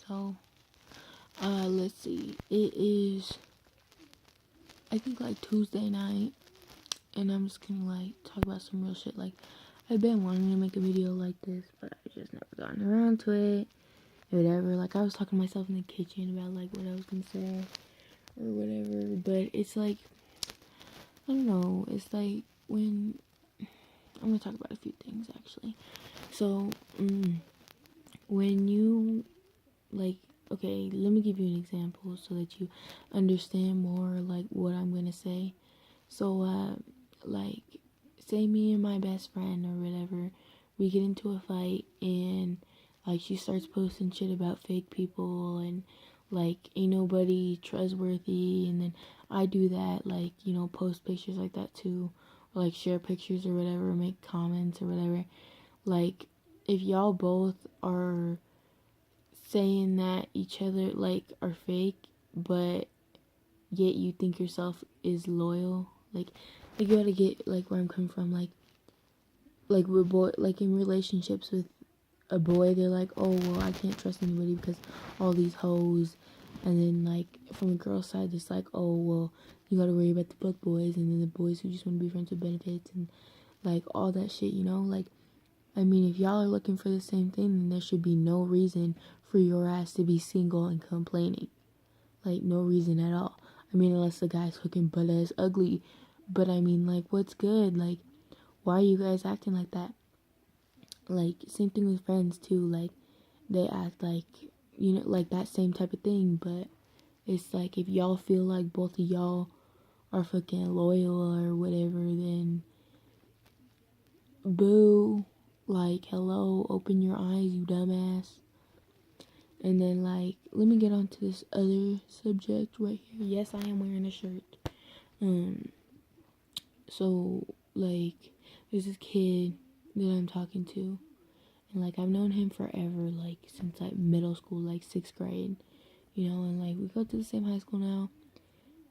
So, let's see. It is, I think, like Tuesday night, and I'm just gonna like talk about some real shit. Like, I've been wanting to make a video like this, but I just never gotten around to it. Whatever. Like, I was talking to myself in the kitchen about like what I was gonna say or whatever. But it's like, I don't know. It's like when I'm gonna talk about a few things actually. So, when you like, okay, let me give you an example so that you understand more like what I'm gonna say. So, like, say me and my best friend or whatever, we get into a fight and like she starts posting shit about fake people and like ain't nobody trustworthy, and then I do that, like, you know, post pictures like that too, or like share pictures or whatever, make comments or whatever. Like, if y'all both are saying that each other like are fake, but yet you think yourself is loyal, like you gotta get like where I'm coming from. Like we're boy, like in relationships with a boy, they're like, oh well, I can't trust anybody because all these hoes. And then like from a girl's side, it's like, oh well, you gotta worry about the fuck boys, and then the boys who just want to be friends with benefits and like all that shit, you know. Like, I mean, if y'all are looking for the same thing, then there should be no reason for your ass to be single and complaining. Like, no reason at all. I mean, unless the guy's hooking butt ass ugly. But I mean, like, what's good? Like, why are you guys acting like that? Like, same thing with friends too. Like, they act like, you know, like that same type of thing. But it's like, if y'all feel like both of y'all are fucking loyal or whatever, then boo. Like, hello, open your eyes, you dumbass. And then, like, let me get on to this other subject right here. Yes, I am wearing a shirt. So, like, there's this kid that I'm talking to. And, like, I've known him forever, like, since, like, middle school, like, 6th grade. You know, and, like, we go to the same high school now.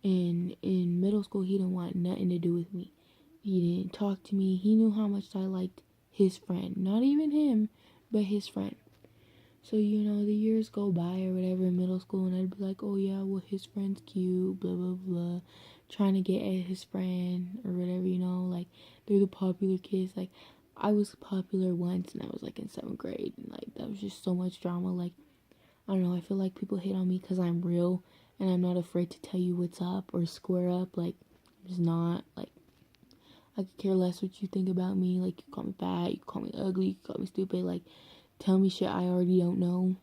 And in middle school, he didn't want nothing to do with me. He didn't talk to me. He knew how much I liked his friend. Not even him, but his friend. So, you know, the years go by or whatever in middle school, and I'd be like, oh yeah, well, his friend's cute, blah, blah, blah. Trying to get at his friend or whatever, you know, like, they're the popular kids. Like, I was popular once, and I was, like, in 7th grade, and, like, that was just so much drama. Like, I don't know, I feel like people hate on me because I'm real, and I'm not afraid to tell you what's up or square up. Like, I'm just not. Like, I could care less what you think about me. Like, you call me fat, you call me ugly, you call me stupid. Like, tell me shit I already don't know.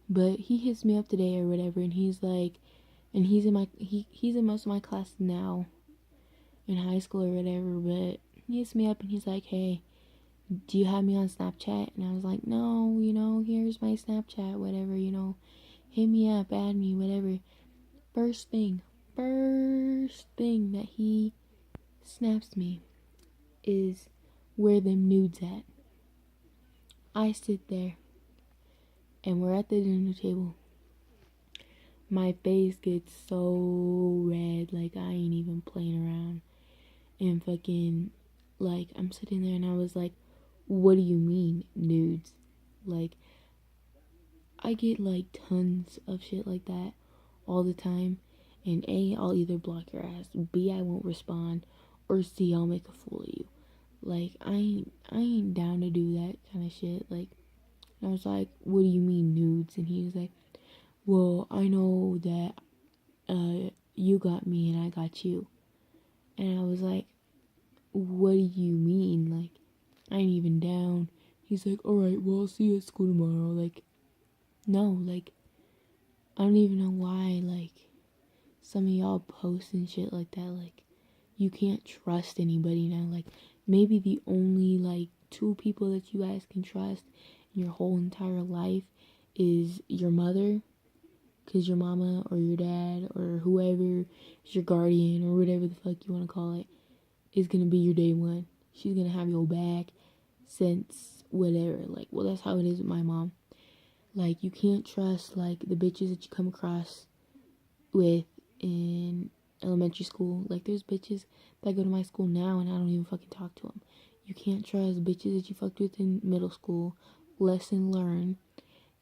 But he hits me up today or whatever, and he's like, and he's in most of my classes now, in high school or whatever. But he hits me up and he's like, hey, do you have me on Snapchat? And I was like, no, you know, here's my Snapchat, whatever, you know, hit me up, add me, whatever. First thing that he snaps me is where them nudes at. I sit there and we're at the dinner table. My face gets so red, like I ain't even playing around. And fucking, like, I'm sitting there and I was like, what do you mean, nudes? Like, I get like tons of shit like that all the time. And A, I'll either block your ass, B, I won't respond, or C, I'll make a fool of you. Like, I ain't down to do that kind of shit. Like, I was like, what do you mean nudes? And he was like, well, I know that you got me and I got you. And I was like, what do you mean? Like, I ain't even down. He's like, alright, well, I'll see you at school tomorrow. Like, no, like, I don't even know why, like, some of y'all post and shit like that. Like, you can't trust anybody now. Like, maybe the only, like, 2 people that you guys can trust in your whole entire life is your mother, because your mama or your dad or whoever is your guardian or whatever the fuck you want to call it is gonna be your day one. She's gonna have your back since whatever. Like, well, that's how it is with my mom. Like, you can't trust, like, the bitches that you come across with in elementary school. Like, there's bitches that go to my school now and I don't even fucking talk to them. You can't trust bitches that you fucked with in middle school, lesson learned.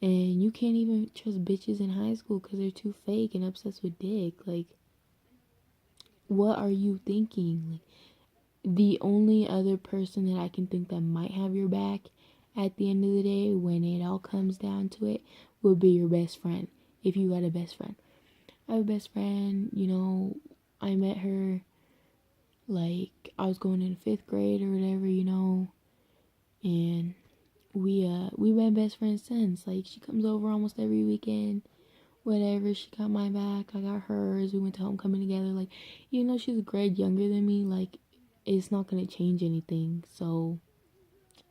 And you can't even trust bitches in high school because they're too fake and obsessed with dick. Like, what are you thinking? Like, the only other person that I can think that might have your back at the end of the day, when it all comes down to it, would be your best friend. If you got a best friend. I have a best friend, you know, I met her, like, I was going in 5th grade or whatever, you know, and we've been best friends since. Like, she comes over almost every weekend, whatever. She got my back, I got hers. We went to homecoming together. Like, even though she's a grade younger than me, like, it's not gonna change anything. So,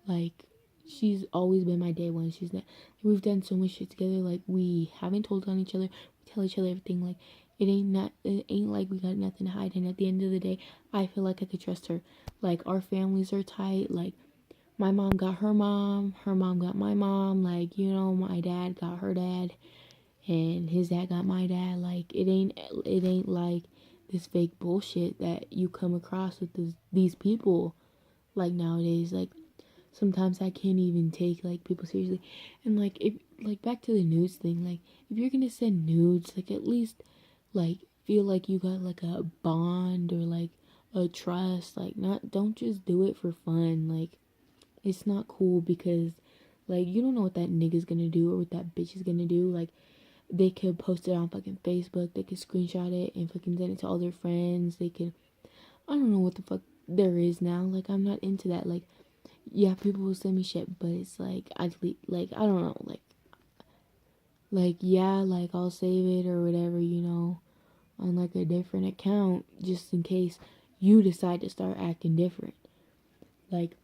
like, she's always been my day one. She's not. We've done so much shit together. Like, we haven't told on each other. We tell each other everything. Like, it ain't like we got nothing to hide. And at the end of the day, I feel like I could trust her. Like, our families are tight. Like, my mom got her mom got my mom. Like, you know, my dad got her dad, and his dad got my dad. Like, it ain't like this fake bullshit that you come across with these people. Like, nowadays, like, sometimes I can't even take, like, people seriously. And, like, if, like, back to the nudes thing, like, if you're gonna send nudes, like, at least, like, feel like you got, like, a bond or, like, a trust. Like, not, don't just do it for fun. Like, it's not cool because, like, you don't know what that nigga's gonna do or what that bitch is gonna do. Like, they could post it on fucking Facebook, they could screenshot it and fucking send it to all their friends. They could, I don't know what the fuck there is now. Like, I'm not into that. Like, yeah, people will send me shit, but it's like, I delete, like, I don't know, like, yeah, like, I'll save it or whatever, you know, on, like, a different account, just in case you decide to start acting different. Like,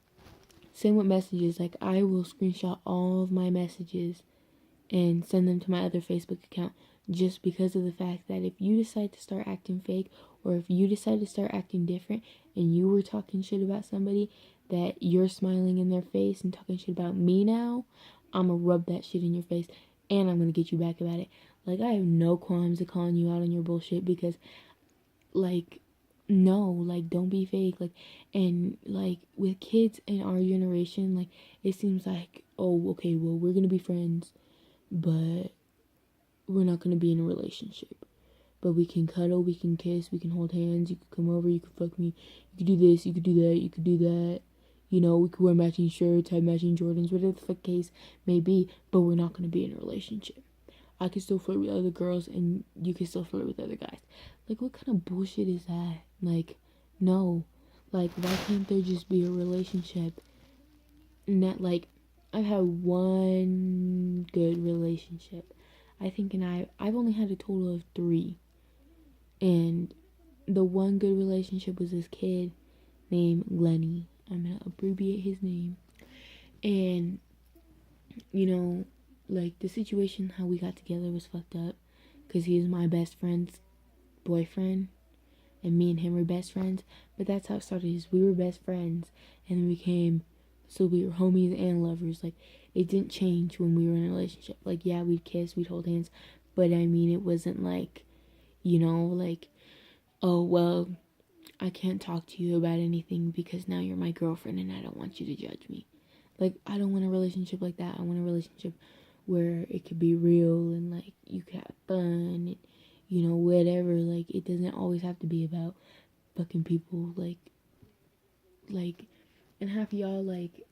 same with messages. Like, I will screenshot all of my messages and send them to my other Facebook account, just because of the fact that if you decide to start acting fake, or if you decide to start acting different and you were talking shit about somebody, that you're smiling in their face and talking shit about me now, I'm gonna rub that shit in your face and I'm gonna get you back about it. Like, I have no qualms of calling you out on your bullshit because, like, no, like, don't be fake. Like, and, like, with kids in our generation, like, it seems like, oh, okay, well, we're gonna be friends, but we're not gonna be in a relationship. But we can cuddle, we can kiss, we can hold hands, you could come over, you could fuck me, you could do this, you could do that, you could do that. You know, we could wear matching shirts, have matching Jordans, whatever the fuck case may be, but we're not gonna be in a relationship. I can still flirt with other girls and you can still flirt with other guys. Like, what kind of bullshit is that? Like, no. Like, why can't there just be a relationship? Not like, I've had one good relationship, I think, and I've only had a total of 3. And the one good relationship was this kid named Lenny. I'm gonna abbreviate his name. And, you know, like, the situation how we got together was fucked up because he was my best friend's boyfriend, and me and him were best friends. But that's how it started. Is we were best friends, and then we became, so we were homies and lovers. Like, it didn't change when we were in a relationship. Like, yeah, we'd kiss, we'd hold hands, but I mean, it wasn't like, you know, like, oh, well, I can't talk to you about anything because now you're my girlfriend and I don't want you to judge me. Like, I don't want a relationship like that. I want a relationship where it could be real and, like, you could have fun and, you know, whatever. Like, it doesn't always have to be about fucking people. Like, and half y'all, like,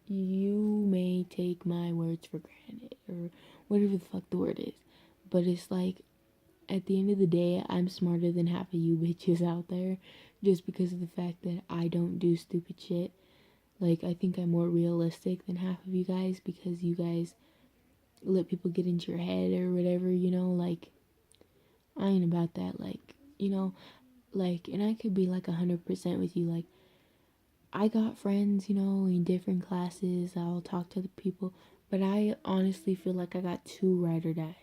you may take my words for granted or whatever the fuck the word is. But it's like, at the end of the day, I'm smarter than half of you bitches out there just because of the fact that I don't do stupid shit. Like, I think I'm more realistic than half of you guys because you guys let people get into your head or whatever, you know? Like, I ain't about that. Like, you know, like, and I could be like 100% with you. Like, I got friends, you know, in different classes. I'll talk to the people, but I honestly feel like I got 2 ride or dies.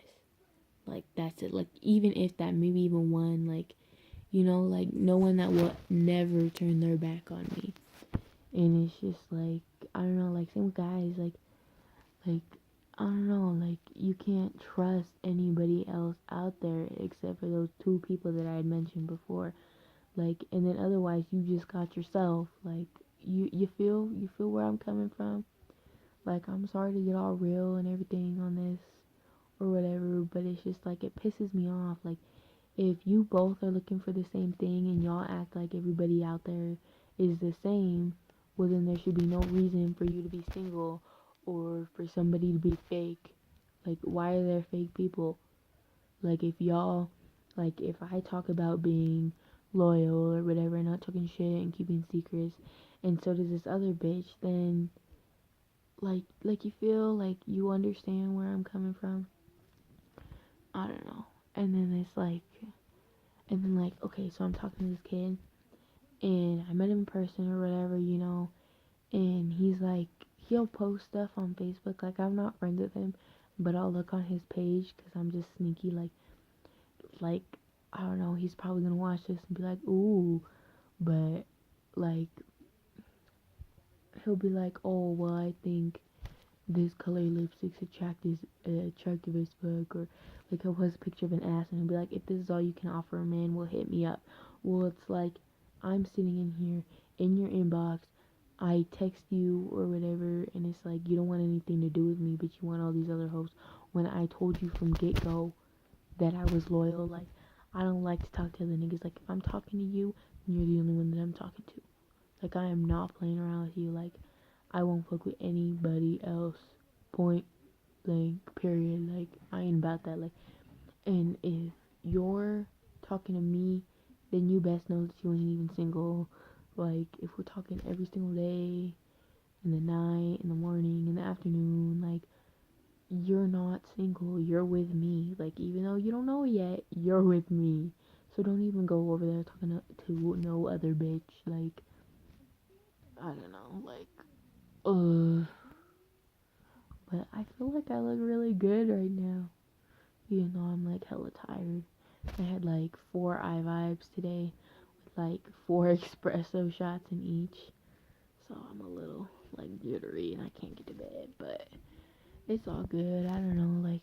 Like, that's it. Like, even if that, maybe even one, like, you know, like, no one that will never turn their back on me. And it's just like, I don't know, like, same with guys, like, I don't know, like, you can't trust anybody else out there except for those 2 people that I had mentioned before. Like, and then otherwise you just got yourself. Like, you feel where I'm coming from? Like, I'm sorry to get all real and everything on this or whatever, but it's just like it pisses me off. Like, if you both are looking for the same thing and y'all act like everybody out there is the same, well, then there should be no reason for you to be single or for somebody to be fake. Like, why are there fake people? Like, if I talk about being loyal or whatever, not talking shit and keeping secrets, and so does this other bitch, then, you feel like you understand where I'm coming from? I don't know. And then okay, so I'm talking to this kid, and I met him in person or whatever, and he's like, he'll post stuff on Facebook. Like, I'm not friends with him, but I'll look on his page because I'm just sneaky. Like, I don't know, he's probably gonna watch this and be like, ooh, but, like, he'll be like, oh, well, I think this color lipstick's attractive as fuck, or, like, he'll post a picture of an ass and he'll be like, if this is all you can offer a man, well, hit me up. Well, it's like, I'm sitting in here, in your inbox, I text you or whatever, and it's like, you don't want anything to do with me, but you want all these other hoes, when I told you from get-go that I was loyal. Like, I don't like to talk to other niggas. Like, if I'm talking to you, you're the only one that I'm talking to. Like, I am not playing around with you. Like, I won't fuck with anybody else. Point blank, period. Like, I ain't about that. Like, and if you're talking to me, then you best know that you ain't even single. Like, if we're talking every single day, in the night, in the morning, in the afternoon, like, you're not single, you're with me. Like, even though you don't know it yet, you're with me. So don't even go over there talking to no other bitch. Like, I don't know, but I feel like I look really good right now. Even though I'm like hella tired. I had like 4 eye vibes today with like 4 espresso shots in each. So I'm a little like jittery and I can't get to bed, but it's all good. I don't know, like,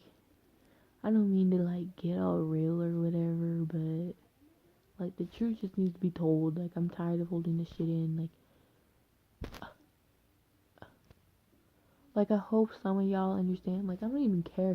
I don't mean to like get all real or whatever, but like the truth just needs to be told. Like, I'm tired of holding this shit in. Like I hope some of y'all understand. Like, I don't even care if